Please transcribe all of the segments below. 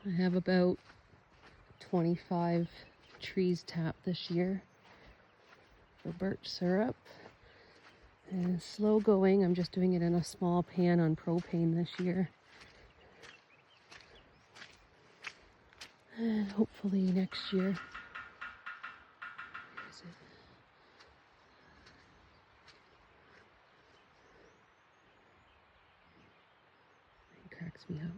I have about 25 trees tapped this year for birch syrup. And it's slow going. I'm just doing it in a small pan on propane this year. And hopefully next year. Where is it? It cracks me up.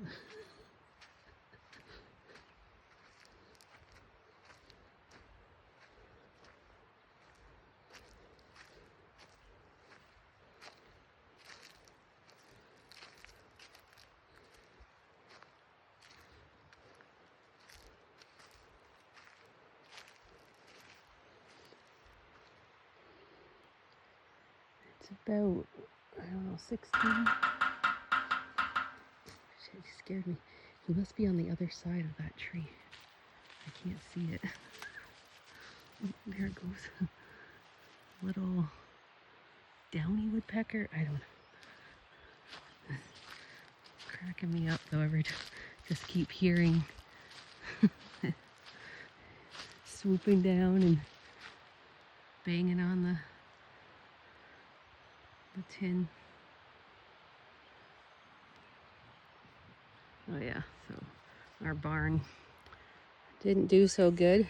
It's about, I don't know, 16. Shit, he scared me. He must be on the other side of that tree. I can't see it. Oh, there it goes. Little downy woodpecker. I don't know. Cracking me up though. Just keep hearing swooping down and banging on the tin. Oh yeah, so our barn didn't do so good.